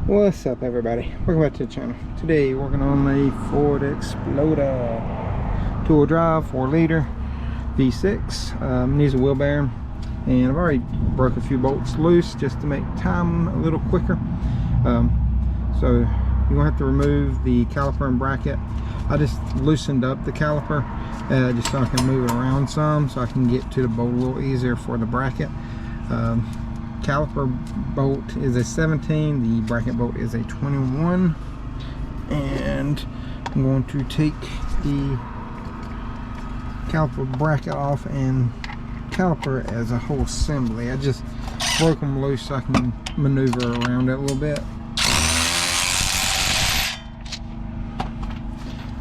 What's up, everybody? Welcome back to the channel. Today working on the Ford Exploder 2-wheel drive 4-liter V6. Needs a wheel bearing, and I've already broke a few bolts loose just to make time a little quicker. So you're gonna have to remove the caliper and bracket. I just loosened up the caliper just so I can move it around some, so I can get to the bolt a little easier for the bracket. Caliper bolt is a 17, the bracket bolt is a 21, and I'm going to take the caliper bracket off and caliper as a whole assembly. I just broke them loose so I can maneuver around it a little bit.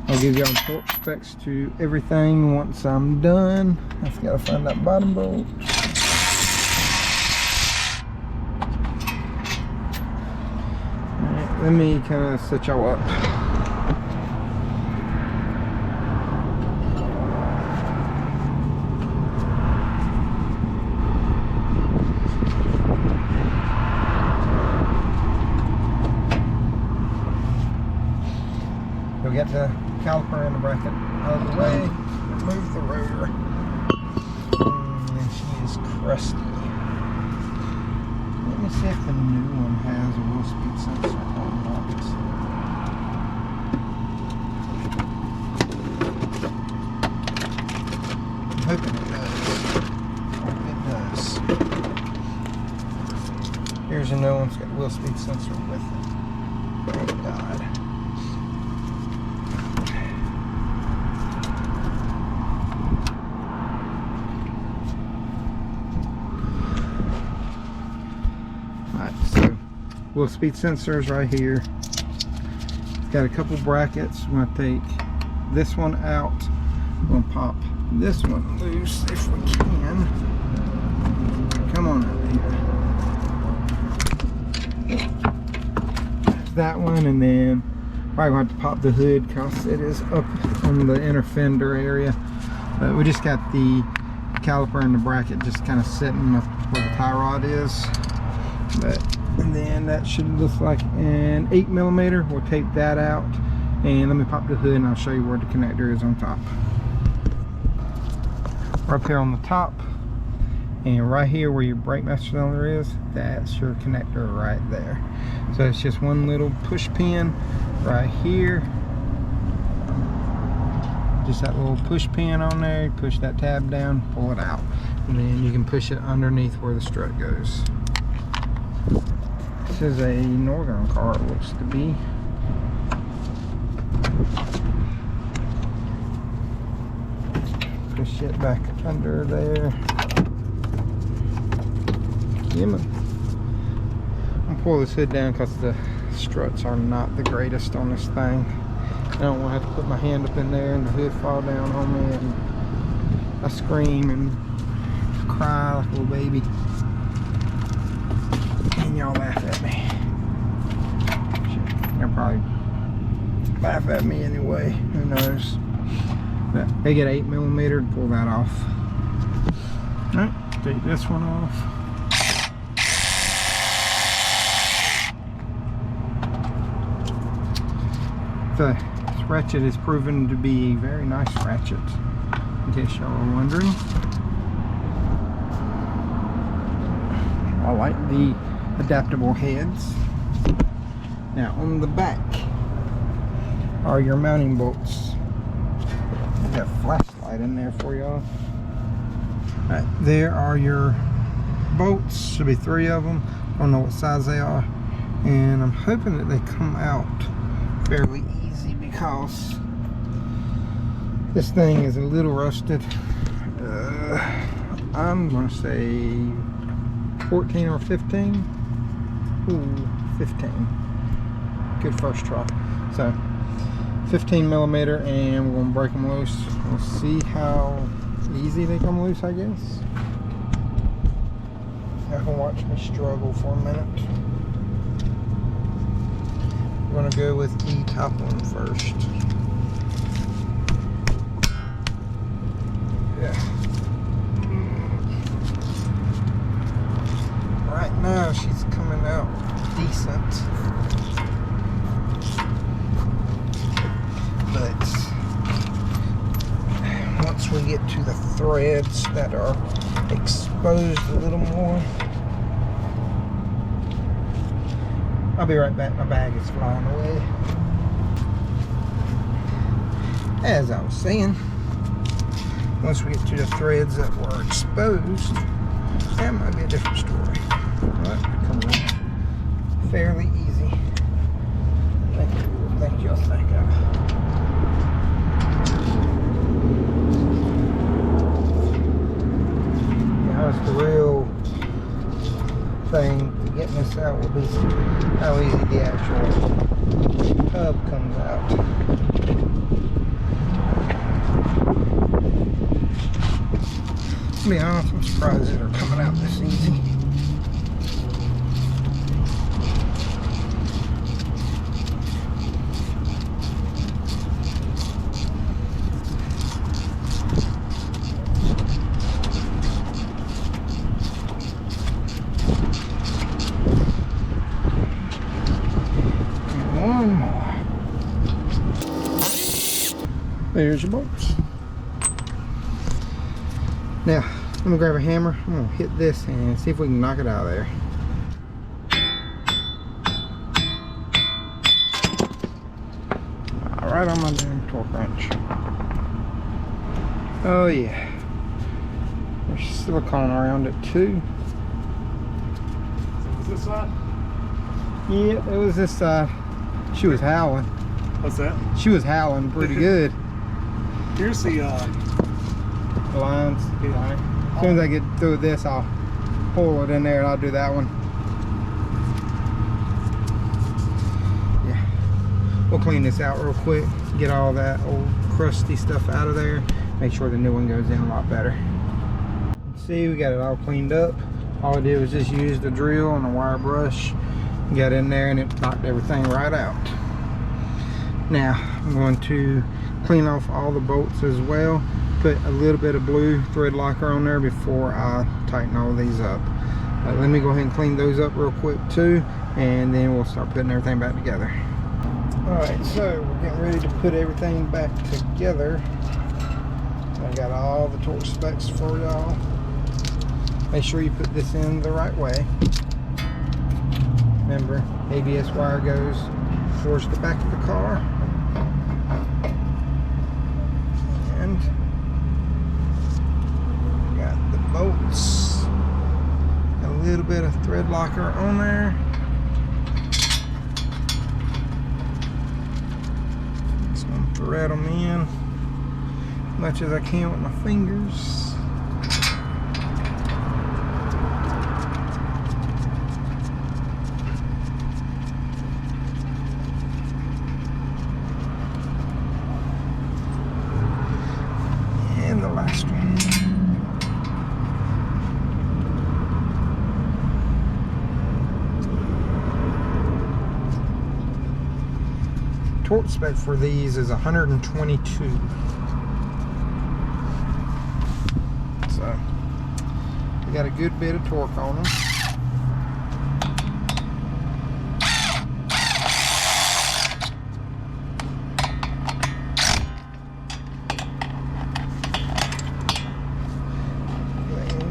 I'll give y'all torque specs to everything once I'm done. I just gotta find that bottom bolt. Let me kind of set y'all up. We'll get the caliper and the bracket out of the way, remove the rotor, and she is crusty. Let me see if the new one has a wheel speed sensor or not. I'm hoping it does. I hope it does. Here's a new one. It's got a wheel speed sensor with it. Thank God. Wheel speed sensors right here. It's got a couple brackets. I'm going to take this one out. I'm going to pop this one loose if we can. Come on over here. There's that one, and then probably going to have to pop the hood because it is up on the inner fender area. But we just got the caliper and the bracket just kind of sitting up where the tie rod is. And then that should look like an 8mm. We'll take that out, and let me pop the hood and I'll show you where the connector is on top. We're up here on the top, and right here where your brake master cylinder is, that's your connector right there. So it's just one little push pin right here. Just that little push pin on there. You push that tab down, pull it out, and then you can push it underneath where the strut goes. This is a Northern car, it looks to be. Push it back under there. I'm gonna pull this hood down because the struts are not the greatest on this thing. I don't want to have to put my hand up in there and the hood fall down on me and I scream and cry like a little baby. Y'all laugh at me. They'll probably laugh at me anyway. Who knows? But they get 8mm to pull that off. Alright, take this one off. This ratchet is proven to be a very nice ratchet, in case y'all are wondering. I like the adaptable heads. Now on the back are your mounting bolts. I've got a flashlight in there for y'all. Alright, there are your bolts. Should be 3 of them. I don't know what size they are, and I'm hoping that they come out fairly easy because this thing is a little rusted. I'm gonna say 14 or 15. Ooh, 15. Good first try. So 15mm, and we're gonna break them loose. We'll see how easy they come loose, I guess. Y'all can watch me struggle for a minute. We're gonna go with the top one first. Yeah. Right now she's coming out decent. to the threads that are exposed a little more. I'll be right back. My bag is flying away. As I was saying, once we get to the threads that were exposed, that might be a different story. But it comes out fairly easy. Thank you. That's the real thing to getting this out will be how easy the actual tub comes out. To be honest, I'm surprised that they're coming out this easy. One more. There's your bolts. Now, I'm gonna grab a hammer. I'm gonna hit this and see if we can knock it out of there. Right on my damn torque wrench. Oh yeah. There's silicone around it too. So was this side? Yeah, it was this side. She was howling. What's that? She was howling pretty good. Here's the lines. As soon as I get through with this, I'll pull it in there and I'll do that one. Yeah. We'll clean this out real quick. Get all that old crusty stuff out of there. Make sure the new one goes in a lot better. See, we got it all cleaned up. All I did was just use the drill and a wire brush. Got in there and it knocked everything right out. Now I'm going to clean off all the bolts as well. Put a little bit of blue thread locker on there before I tighten all these up. Let me go ahead and clean those up real quick too, and then we'll start putting everything back together. Alright, so we're getting ready to put everything back together. I got all the torque specs for y'all. Make sure you put this in the right way. Remember, ABS wire goes towards the back of the car. And got the bolts. A little bit of thread locker on there. Just gonna thread them in as much as I can with my fingers. And the last one. Torque spec for these is 122. So we got a good bit of torque on them.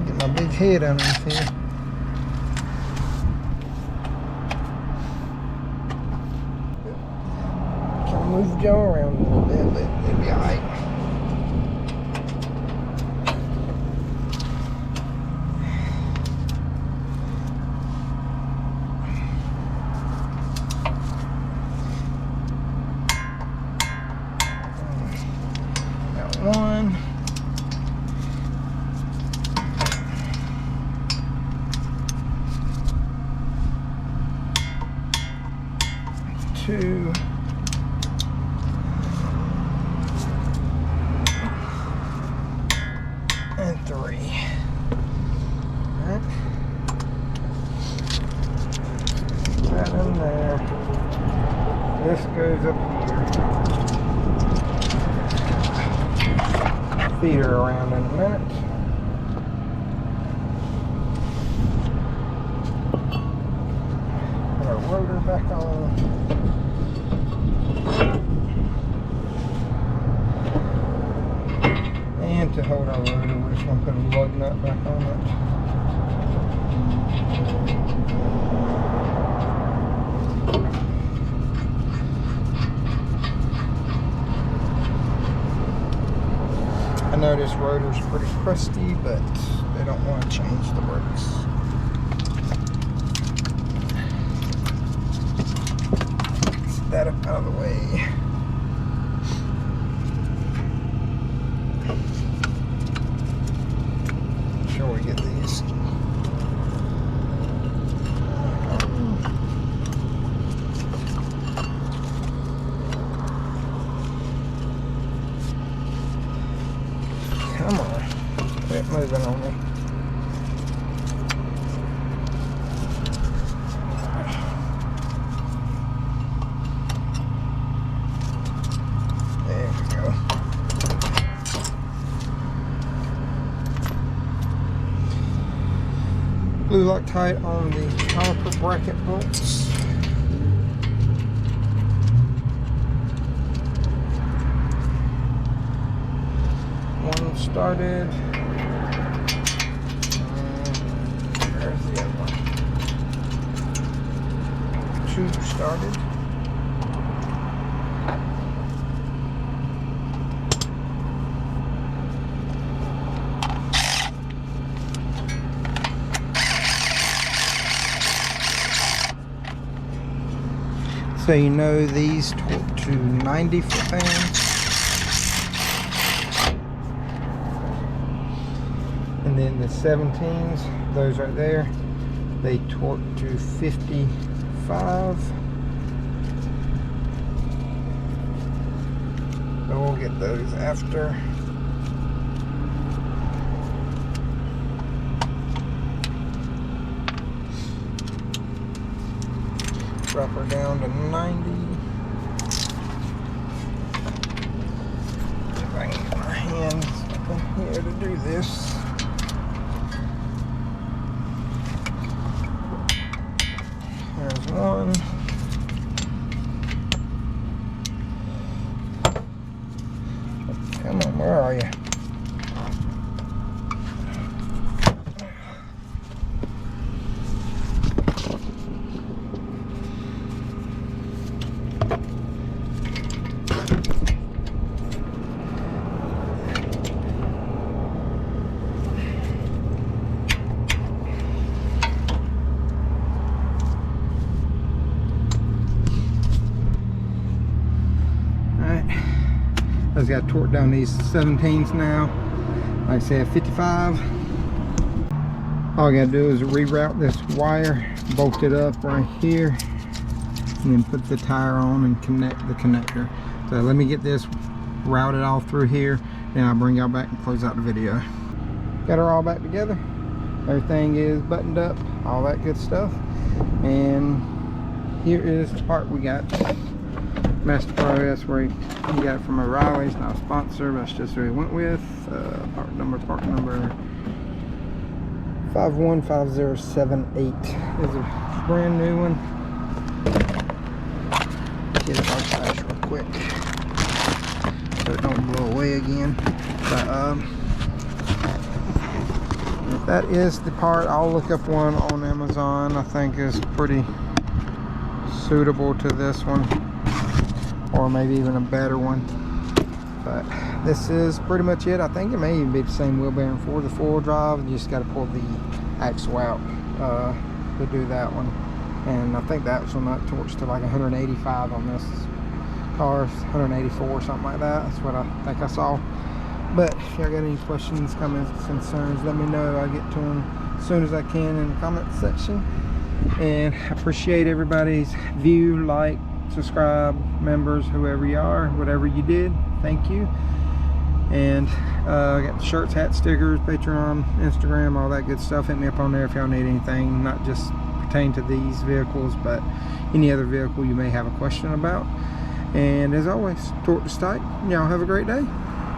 Get my big head underneath here. Move Joe around a little bit, but it'll be alright. Got one. Two. And three. Alright. That in there. This goes up here. Feed her around in a minute. Put our rotor back on. And to hold our nut back on it. I know this rotor's pretty crusty, but they don't want to change the brakes. Get that up out of the way. Make sure we get these. Come on, quit moving on me. There we go. Glue Loctite on the caliper bracket bolts. One started. There's the other one. Two started. So you know these torque to 90 foot-pounds. And then the 17s, those right there, they torque to 55. So we'll get those after. Drop her down to 90. If I can get my hands up in here to do this. There's one. Come on, where are you? I just got to torque down these 17s now. Like I said, 55. All I got to do is reroute this wire, bolt it up right here, and then put the tire on and connect the connector. So let me get this routed all through here, then I'll bring y'all back and close out the video. Got her all back together. Everything is buttoned up, all that good stuff. And here is the part we got. Master Pro, that's where you got it from O'Reilly's, not a sponsor, but that's just what we went with. Part number 515078 is a brand new one. Get it on flash real quick so it don't blow away again. But that is the part. I'll look up one on Amazon. I think is pretty suitable to this one, or maybe even a better one. But this is pretty much it. I think it may even be the same wheel bearing for the four-wheel drive. You just got to pull the axle out to do that one. And I think the axle nut torques to like 185 on this car, 184 something like that. That's what I think I saw. But if y'all got any questions, comments, concerns, let me know. I'll get to them as soon as I can in the comment section. And I appreciate everybody's view, like, subscribe, members, whoever you are, whatever you did, thank you. And I got the shirts, hats, stickers, Patreon, Instagram, all that good stuff. Hit me up on there if y'all need anything, not just pertain to these vehicles, but any other vehicle you may have a question about. And as always, torque to tight. Y'all have a great day.